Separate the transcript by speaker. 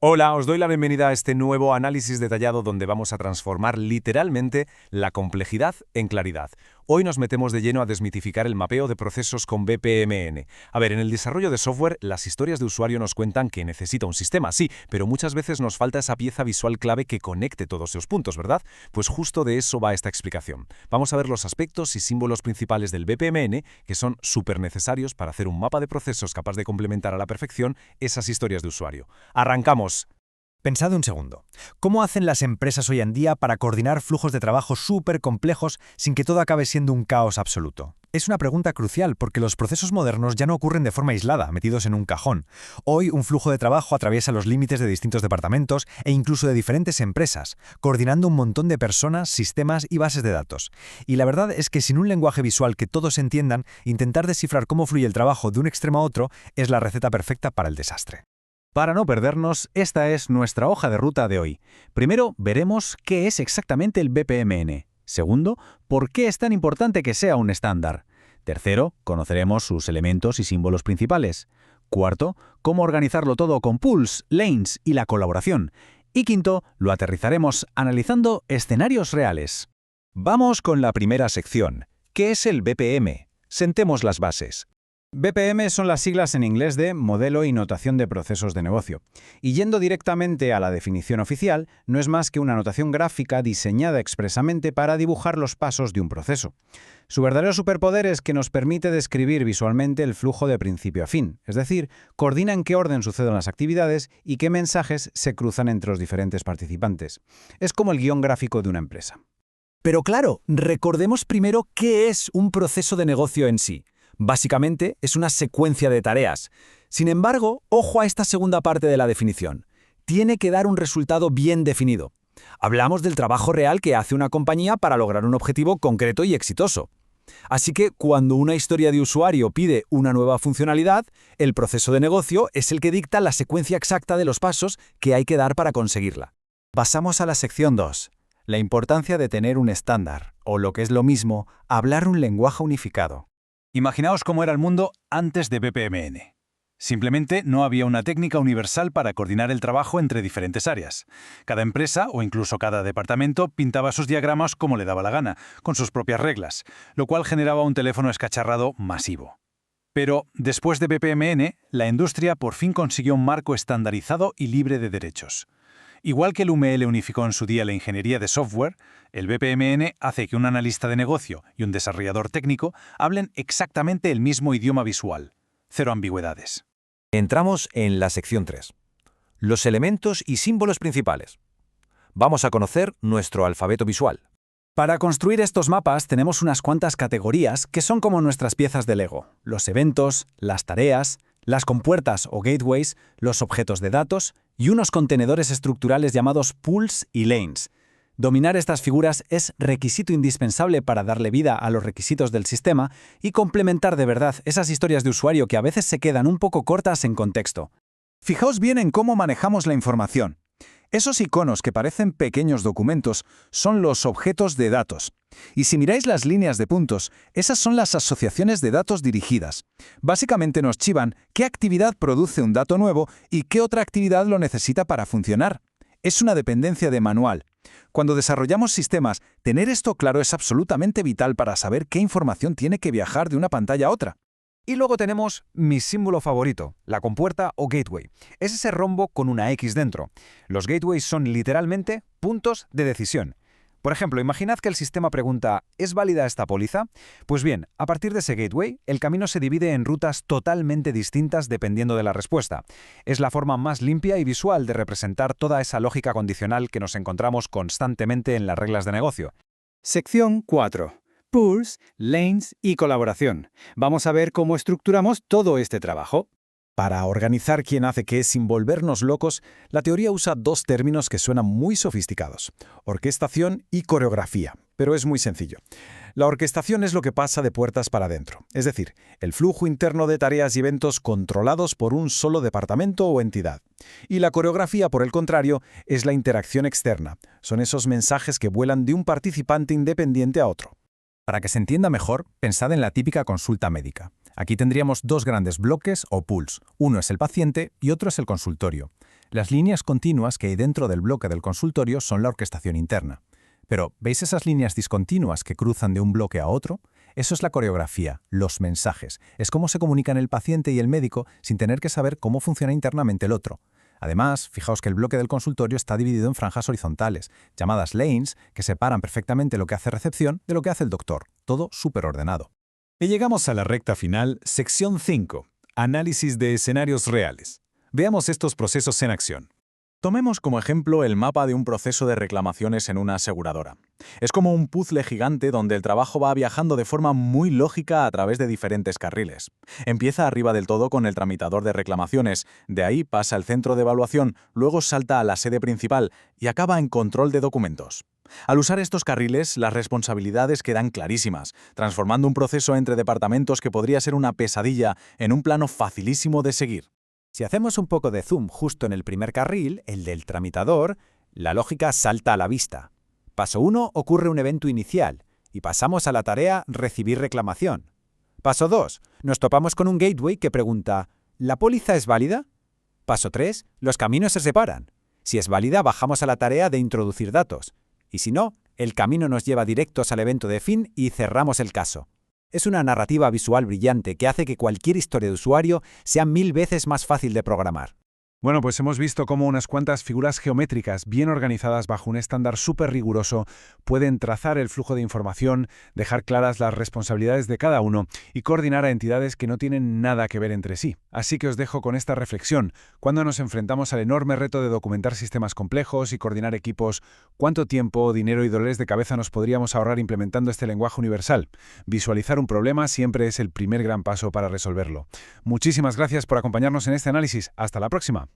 Speaker 1: Hola, os doy la bienvenida a este nuevo análisis detallado donde vamos a transformar literalmente la complejidad en claridad. Hoy nos metemos de lleno a desmitificar el mapeo de procesos con BPMN. A ver, en el desarrollo de software, las historias de usuario nos cuentan que necesita un sistema, sí, pero muchas veces nos falta esa pieza visual clave que conecte todos esos puntos, ¿verdad? Pues justo de eso va esta explicación. Vamos a ver los aspectos y símbolos principales del BPMN que son súper necesarios para hacer un mapa de procesos capaz de complementar a la perfección esas historias de usuario. ¡Arrancamos!
Speaker 2: Pensad un segundo. ¿Cómo hacen las empresas hoy en día para coordinar flujos de trabajo súper complejos sin que todo acabe siendo un caos absoluto? Es una pregunta crucial porque los procesos modernos ya no ocurren de forma aislada, metidos en un cajón. Hoy un flujo de trabajo atraviesa los límites de distintos departamentos e incluso de diferentes empresas, coordinando un montón de personas, sistemas y bases de datos. Y la verdad es que sin un lenguaje visual que todos entiendan, intentar descifrar cómo fluye el trabajo de un extremo a otro es la receta perfecta para el desastre.
Speaker 3: Para no perdernos, esta es nuestra hoja de ruta de hoy. Primero, veremos qué es exactamente el BPMN. Segundo, por qué es tan importante que sea un estándar. Tercero, conoceremos sus elementos y símbolos principales. Cuarto, cómo organizarlo todo con pools, lanes y la colaboración. Y quinto, lo aterrizaremos analizando escenarios reales.
Speaker 4: Vamos con la primera sección. ¿Qué es el BPM? Sentemos las bases.
Speaker 3: BPM son las siglas en inglés de Modelo y Notación de Procesos de Negocio. Y yendo directamente a la definición oficial, no es más que una notación gráfica diseñada expresamente para dibujar los pasos de un proceso. Su verdadero superpoder es que nos permite describir visualmente el flujo de principio a fin, es decir, coordina en qué orden suceden las actividades y qué mensajes se cruzan entre los diferentes participantes. Es como el guión gráfico de una empresa.
Speaker 2: Pero claro, recordemos primero qué es un proceso de negocio en sí. Básicamente, es una secuencia de tareas. Sin embargo, ojo a esta segunda parte de la definición. Tiene que dar un resultado bien definido. Hablamos del trabajo real que hace una compañía para lograr un objetivo concreto y exitoso. Así que, cuando una historia de usuario pide una nueva funcionalidad, el proceso de negocio es el que dicta la secuencia exacta de los pasos que hay que dar para conseguirla.
Speaker 4: Pasamos a la sección 2. La importancia de tener un estándar, o lo que es lo mismo, hablar un lenguaje unificado.
Speaker 5: Imaginaos cómo era el mundo antes de BPMN. Simplemente no había una técnica universal para coordinar el trabajo entre diferentes áreas. Cada empresa, o incluso cada departamento, pintaba sus diagramas como le daba la gana, con sus propias reglas, lo cual generaba un teléfono escacharrado masivo. Pero, después de BPMN, la industria por fin consiguió un marco estandarizado y libre de derechos. Igual que el UML unificó en su día la ingeniería de software, el BPMN hace que un analista de negocio y un desarrollador técnico hablen exactamente el mismo idioma visual. Cero ambigüedades.
Speaker 4: Entramos en la sección 3. Los elementos y símbolos principales. Vamos a conocer nuestro alfabeto visual.
Speaker 3: Para construir estos mapas tenemos unas cuantas categorías que son como nuestras piezas de Lego. Los eventos, las tareas, las compuertas o gateways, los objetos de datos y unos contenedores estructurales llamados pools y lanes. Dominar estas figuras es requisito indispensable para darle vida a los requisitos del sistema y complementar de verdad esas historias de usuario que a veces se quedan un poco cortas en contexto.
Speaker 4: Fijaos bien en cómo manejamos la información. Esos iconos que parecen pequeños documentos son los objetos de datos. Y si miráis las líneas de puntos, esas son las asociaciones de datos dirigidas. Básicamente nos chivan qué actividad produce un dato nuevo y qué otra actividad lo necesita para funcionar. Es una dependencia de manual. Cuando desarrollamos sistemas, tener esto claro es absolutamente vital para saber qué información tiene que viajar de una pantalla a otra.
Speaker 2: Y luego tenemos mi símbolo favorito, la compuerta o gateway. Es ese rombo con una X dentro. Los gateways son literalmente puntos de decisión. Por ejemplo, imaginad que el sistema pregunta ¿es válida esta póliza? Pues bien, a partir de ese gateway, el camino se divide en rutas totalmente distintas dependiendo de la respuesta. Es la forma más limpia y visual de representar toda esa lógica condicional que nos encontramos constantemente en las reglas de negocio.
Speaker 3: Sección 4. Pools, lanes y colaboración. Vamos a ver cómo estructuramos todo este trabajo.
Speaker 4: Para organizar quién hace qué sin volvernos locos, la teoría usa dos términos que suenan muy sofisticados: orquestación y coreografía, pero es muy sencillo. La orquestación es lo que pasa de puertas para adentro, es decir, el flujo interno de tareas y eventos controlados por un solo departamento o entidad. Y la coreografía, por el contrario, es la interacción externa. Son esos mensajes que vuelan de un participante independiente a otro.
Speaker 2: Para que se entienda mejor, pensad en la típica consulta médica. Aquí tendríamos dos grandes bloques o pools. Uno es el paciente y otro es el consultorio. Las líneas continuas que hay dentro del bloque del consultorio son la orquestación interna. Pero, ¿veis esas líneas discontinuas que cruzan de un bloque a otro? Eso es la coreografía, los mensajes. Es cómo se comunican el paciente y el médico sin tener que saber cómo funciona internamente el otro. Además, fijaos que el bloque del consultorio está dividido en franjas horizontales, llamadas lanes, que separan perfectamente lo que hace recepción de lo que hace el doctor. Todo súper ordenado.
Speaker 1: Y llegamos a la recta final, sección 5. Análisis de escenarios reales. Veamos estos procesos en acción. Tomemos como ejemplo el mapa de un proceso de reclamaciones en una aseguradora. Es como un puzzle gigante donde el trabajo va viajando de forma muy lógica a través de diferentes carriles. Empieza arriba del todo con el tramitador de reclamaciones, de ahí pasa al centro de evaluación, luego salta a la sede principal y acaba en control de documentos. Al usar estos carriles, las responsabilidades quedan clarísimas, transformando un proceso entre departamentos que podría ser una pesadilla en un plano facilísimo de seguir.
Speaker 2: Si hacemos un poco de zoom justo en el primer carril, el del tramitador, la lógica salta a la vista. Paso 1, ocurre un evento inicial, y pasamos a la tarea recibir reclamación. Paso 2, nos topamos con un gateway que pregunta, ¿la póliza es válida? Paso 3, los caminos se separan. Si es válida, bajamos a la tarea de introducir datos. Y si no, el camino nos lleva directos al evento de fin y cerramos el caso. Es una narrativa visual brillante que hace que cualquier historia de usuario sea 1000 veces más fácil de programar.
Speaker 1: Bueno, pues hemos visto cómo unas cuantas figuras geométricas bien organizadas bajo un estándar súper riguroso pueden trazar el flujo de información, dejar claras las responsabilidades de cada uno y coordinar a entidades que no tienen nada que ver entre sí. Así que os dejo con esta reflexión. Cuando nos enfrentamos al enorme reto de documentar sistemas complejos y coordinar equipos, ¿cuánto tiempo, dinero y dolores de cabeza nos podríamos ahorrar implementando este lenguaje universal? Visualizar un problema siempre es el primer gran paso para resolverlo. Muchísimas gracias por acompañarnos en este análisis. Hasta la próxima.